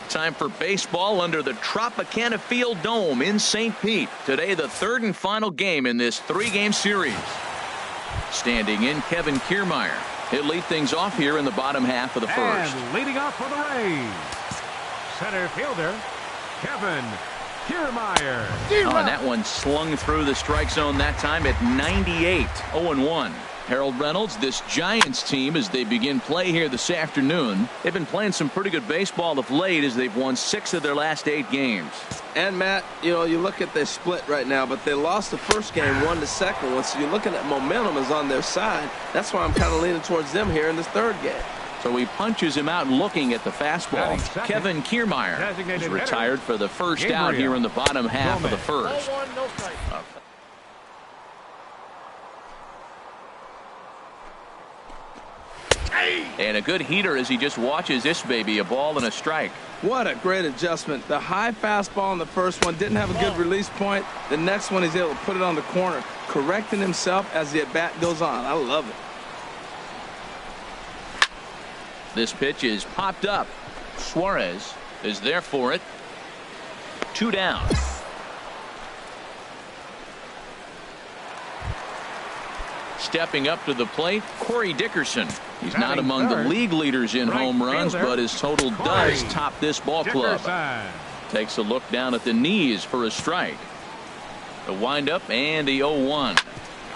Time for baseball under the Tropicana Field Dome in St. Pete. Today, the third and final game in this three-game series. Standing in, Kevin Kiermaier. He'll lead things off here in the bottom half of the first. And leading off for the Rays, center fielder, Kevin Kiermaier. And that one slung through the strike zone that time at 98, 0-1. Harold Reynolds, this Giants team, as they begin play here this afternoon, they've been playing some pretty good baseball of late as they've won 6 of their last 8 games. And Matt, you know, you look at their split right now, but they lost the first game, won the second one, so you're looking at momentum is on their side. That's why I'm kind of leaning towards them here in this third game. So he punches him out looking at the fastball. Kevin Kiermaier is retired for the first out here in the bottom half of the first. And a good heater as he just watches this baby, a ball and a strike. What a great adjustment. The high fastball in the first one didn't have a good release point. The next one he's able to put it on the corner, correcting himself as the at-bat goes on. I love it. This pitch is popped up. Suarez is there for it. 2 down. Stepping up to the plate, Corey Dickerson. He's not among the league leaders in home runs, but his total does top this ball club. Takes a look down at the knees for a strike. The windup and the 0-1.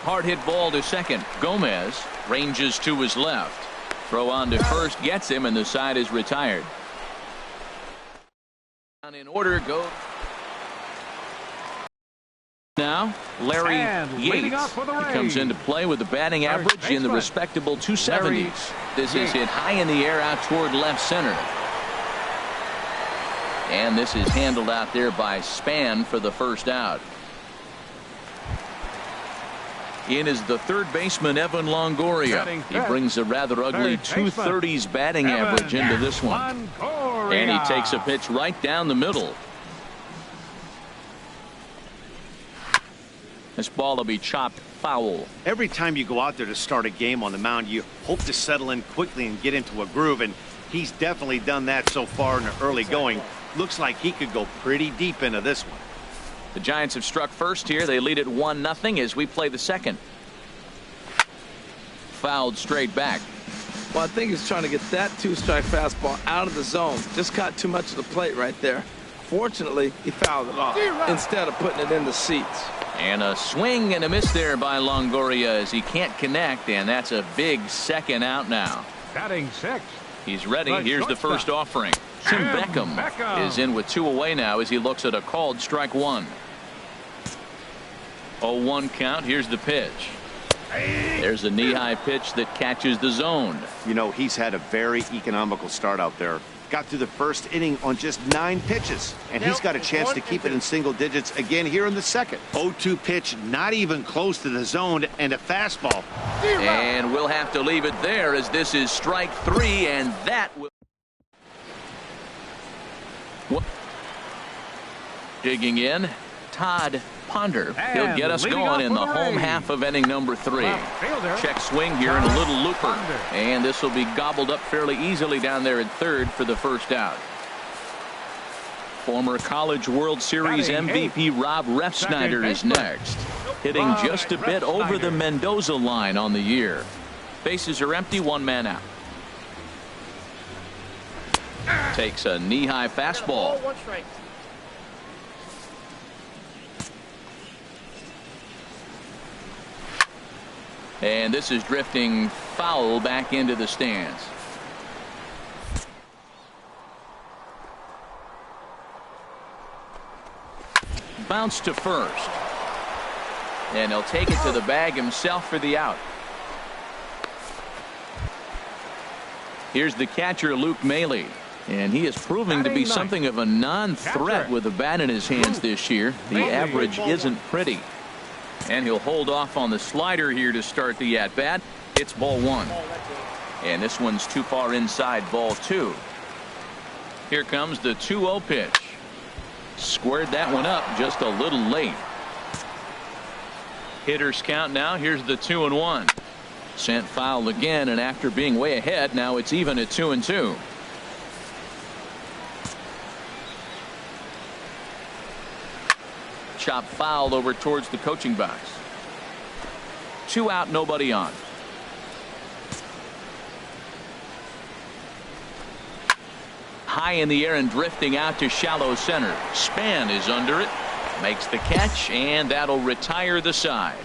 Hard hit ball to second. Gomez ranges to his left. Throw on to first gets him, and the side is retired. In order, go. Now, Larry Yates comes into play with the batting average in the respectable 270s. This is hit high in the air out toward left center. And this is handled out there by Span for the first out. In is the third baseman, Evan Longoria. He brings a rather ugly 230s batting average into this one. And he takes a pitch right down the middle. This ball will be chopped foul. Every time you go out there to start a game on the mound, you hope to settle in quickly and get into a groove, and he's definitely done that so far in the early going. Looks like he could go pretty deep into this one. The Giants have struck first here. They lead it 1-0 as we play the second. Fouled straight back. Well, I think he's trying to get that 2-strike fastball out of the zone. Just caught too much of the plate right there. Fortunately, he fouled it off instead of putting it in the seats. And a swing and a miss there by Longoria as he can't connect, and that's a big second out now. Batting sixth. He's ready. Here's the first offering. Tim Beckham is in with 2 away now as he looks at a called strike 1. 0-1 count. Here's the pitch. There's a knee-high pitch that catches the zone. You know, he's had a very economical start out there. Got through the first inning on just 9 pitches, and he's got a chance to keep it in single digits again here in the second. 0-2 pitch, not even close to the zone, and a fastball. And we'll have to leave it there as this is strike 3, and that will. Digging in, Todd Ponder. He'll get us going in the home half of inning number 3. Check swing here and a little looper. And this will be gobbled up fairly easily down there at third for the first out. Former College World Series MVP Rob Refsnyder is next. Hitting just a bit over the Mendoza line on the year. Bases are empty, 1 man out. Takes a knee-high fastball. And this is drifting foul back into the stands. Bounce to first. And he'll take it to the bag himself for the out. Here's the catcher, Luke Maile. And he is proving to be something of a non-threat with the bat in his hands this year. The average isn't pretty. And he'll hold off on the slider here to start the at-bat. It's ball 1. And this one's too far inside, ball 2. Here comes the 2-0 pitch. Squared that one up just a little late. Hitters count now. Here's the 2-1. Sent foul again, and after being way ahead, now it's even at 2-2. chop foul over towards the coaching box. 2 out, nobody on. High in the air and drifting out to shallow center. Span is under it. Makes the catch, and that'll retire the side.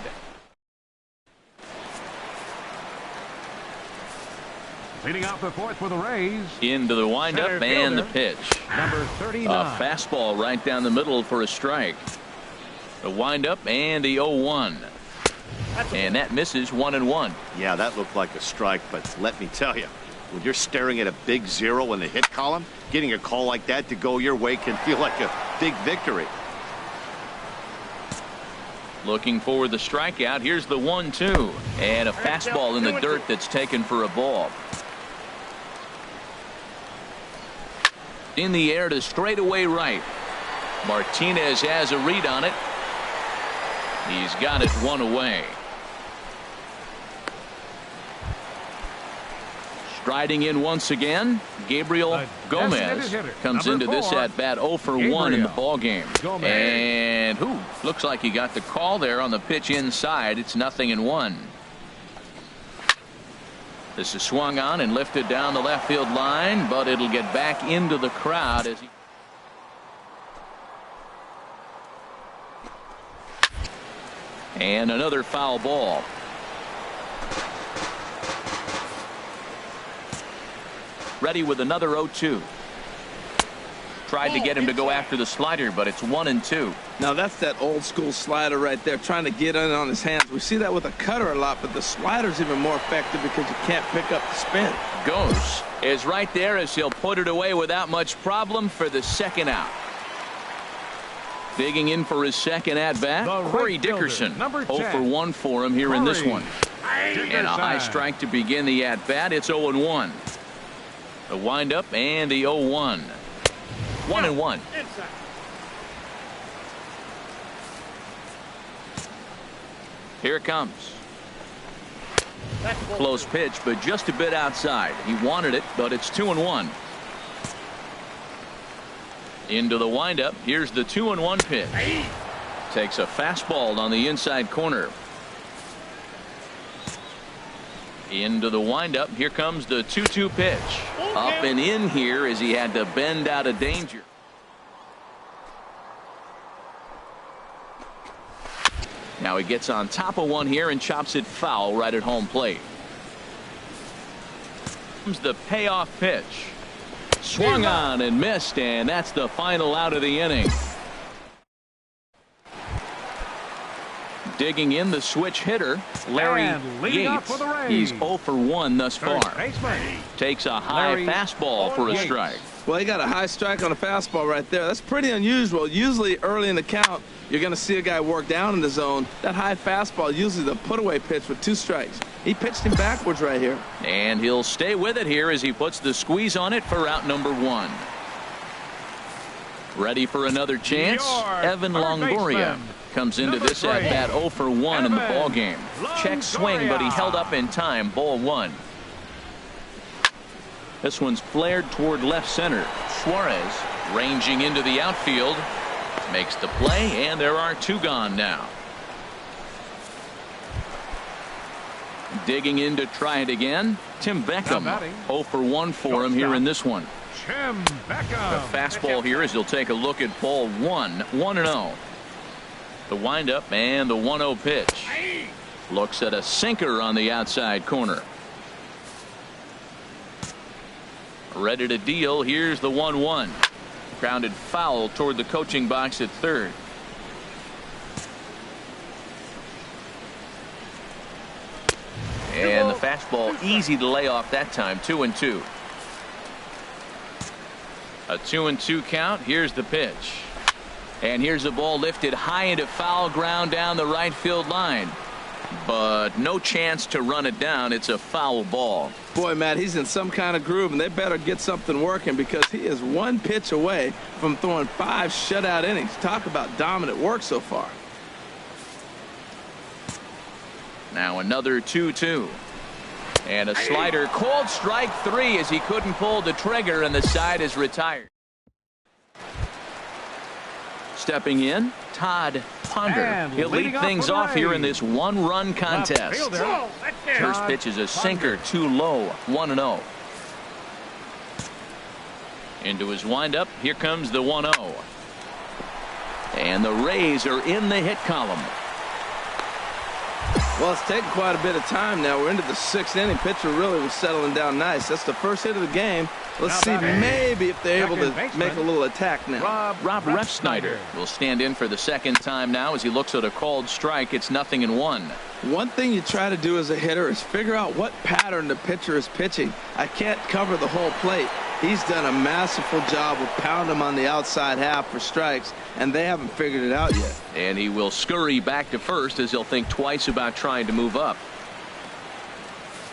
Leading out the fourth for the Rays. Into the windup and the pitch. Number 39. A fastball right down the middle for a strike. The windup and the 0-1. And that misses 1-1. Yeah, that looked like a strike, but let me tell you, when you're staring at a big 0 in the hit column, getting a call like that to go your way can feel like a big victory. Looking for the strikeout. Here's the 1-2. And a fastball in the dirt that's taken for a ball. In the air to straightaway right. Martinez has a read on it. He's got it 1 away. Striding in once again, Gabriel Gomez comes into this at bat 0 for 1 in the ball game. And looks like he got the call there on the pitch inside. It's 0-1. This is swung on and lifted down the left field line, but it'll get back into the crowd as he. And another foul ball. Ready with another 0-2. Tried to get him to go after the slider, but it's 1-2. Now that's that old school slider right there, trying to get in on his hands. We see that with a cutter a lot, but the slider's even more effective because you can't pick up the spin. Ghost is right there as he'll put it away without much problem for the second out. Digging in for his second at bat, Corey Dickerson. 0 for 1 for him here in this one. And a high strike to begin the at bat. It's 0-1. The windup and the 0-1. 1-1. Here it comes. Close pitch, but just a bit outside. He wanted it, but it's 2-1. Into the windup. Here's the 2-1 pitch. Takes a fastball on the inside corner. Into the windup. Here comes the 2-2 pitch. Up and in here as he had to bend out of danger. Now he gets on top of one here and chops it foul right at home plate. Comes the payoff pitch. Swung on and missed, and that's the final out of the inning. Digging in the switch hitter, Larry Yates. He's 0 for 1 thus far. Takes a high fastball for a strike. Well, he got a high strike on a fastball right there. That's pretty unusual. Usually early in the count, you're going to see a guy work down in the zone. That high fastball, usually the put-away pitch with 2 strikes. He pitched him backwards right here. And he'll stay with it here as he puts the squeeze on it for out number 1. Ready for another chance? Evan Longoria comes into this at bat 0 for 1 in the ball game. Check swing, but he held up in time. Ball 1. This one's flared toward left center. Suarez ranging into the outfield. Makes the play, and there are 2 gone now. Digging in to try it again. Tim Beckham. 0 for 1 for him here in this one. The fastball here as he'll take a look at ball 1. 1-0. The windup and the 1-0 pitch. Looks at a sinker on the outside corner. Ready to deal. Here's the 1-1. Grounded foul toward the coaching box at third. And the fastball easy to lay off that time. 2-2. A 2-2 count. Here's the pitch. And here's the ball lifted high into foul ground down the right field line. But no chance to run it down. It's a foul ball. Boy, Matt, he's in some kind of groove, and they better get something working because he is 1 pitch away from throwing 5 shutout innings. Talk about dominant work so far. Now another 2-2. And a slider called strike 3 as he couldn't pull the trigger, and the side is retired. Stepping in, Todd Ponder. And He'll lead leading things off off here in Rays. this one-run contest. First pitch is a sinker, too low, 1-0. Into his windup, here comes the 1-0. And the Rays are in the hit column. Well, it's taken quite a bit of time now. We're into the 6th inning. Pitcher really was settling down nice. That's the first hit of the game. Let's see maybe if they're able to make a little attack now. Rob Refsnyder will stand in for the second time now as he looks at a called strike. It's 0-1. One thing you try to do as a hitter is figure out what pattern the pitcher is pitching. I can't cover the whole plate. He's done a masterful job of pounding him on the outside half for strikes, and they haven't figured it out yet. And he will scurry back to first as he'll think twice about trying to move up.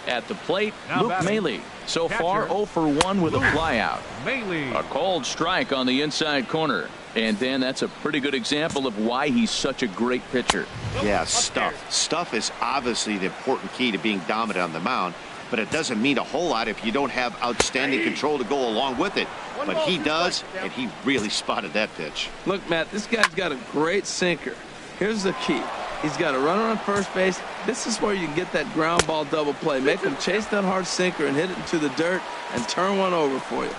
At the plate, Now Luke batting, Maile. So catcher, far 0 for 1 with a flyout. Maile. A called strike on the inside corner. And Dan, that's a pretty good example of why he's such a great pitcher. Yeah, stuff. Stuff is obviously the important key to being dominant on the mound, but it doesn't mean a whole lot if you don't have outstanding control to go along with it. But he does, and he really spotted that pitch. Look, Matt, this guy's got a great sinker. Here's the key. He's got a runner on first base. This is where you can get that ground ball double play. Make him chase that hard sinker and hit it into the dirt and turn one over for you.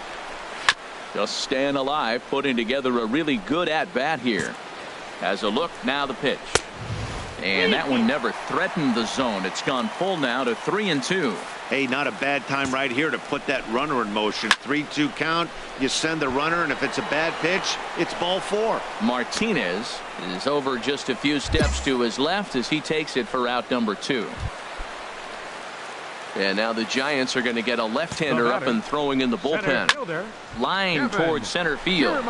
Just staying alive, putting together a really good at-bat here. As a look, now the pitch. And that one never threatened the zone. It's gone full now to 3-2. Hey, not a bad time right here to put that runner in motion. 3-2 count. You send the runner, and if it's a bad pitch, it's ball 4. Martinez is over just a few steps to his left as he takes it for out number 2. And now the Giants are going to get a left-hander up and throwing in the bullpen. Line towards center field.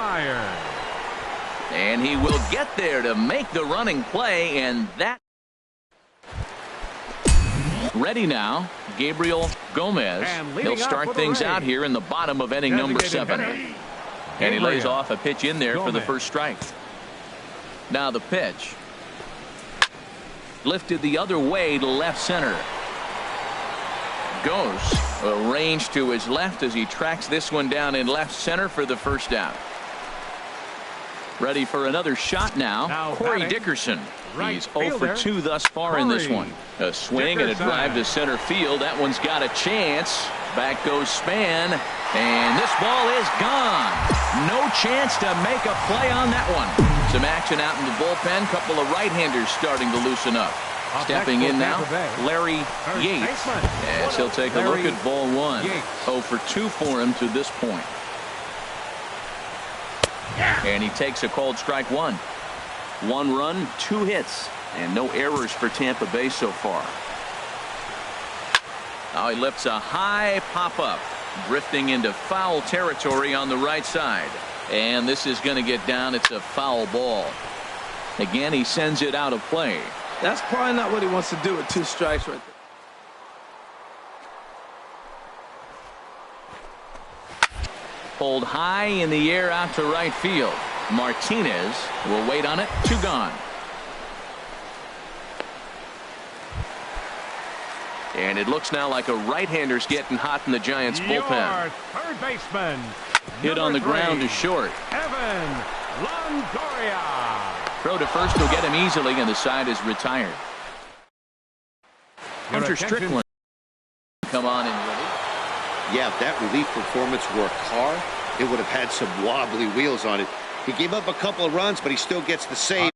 And he will get there to make the running play, and that. Ready now, Gabriel Gomez. He'll start things out here in the bottom of inning number 7. And he lays off a pitch in there for the first strike. Now the pitch. Lifted the other way to left center. Goes arranged to his left as he tracks this one down in left center for the first out. Ready for another shot now Corey Dickerson. He's 0 for 2 thus far in this one. A swing and a drive to center field. That one's got a chance. Back goes Span, and this ball is gone. No chance to make a play on that one. Some action out in the bullpen. Couple of right-handers starting to loosen up. Stepping in now, Larry Yates, as he'll take a look at ball 1. 0 for 2 for him to this point. And he takes a called strike 1. 1 run, 2 hits, and no errors for Tampa Bay so far. Now he lifts a high pop-up, drifting into foul territory on the right side. And this is going to get down. It's a foul ball. Again, he sends it out of play. That's probably not what he wants to do with 2 strikes right there. Pulled high in the air out to right field. Martinez will wait on it. 2 gone. And it looks now like a right-hander's getting hot in the Giants bullpen. Third baseman. Hit on the ground to short. Evan Longoria. Throw to first will get him easily, and the side is retired. Hunter Strickland come on in ready. Yeah, if that relief performance were a car, it would have had some wobbly wheels on it. He gave up a couple of runs, but he still gets the save.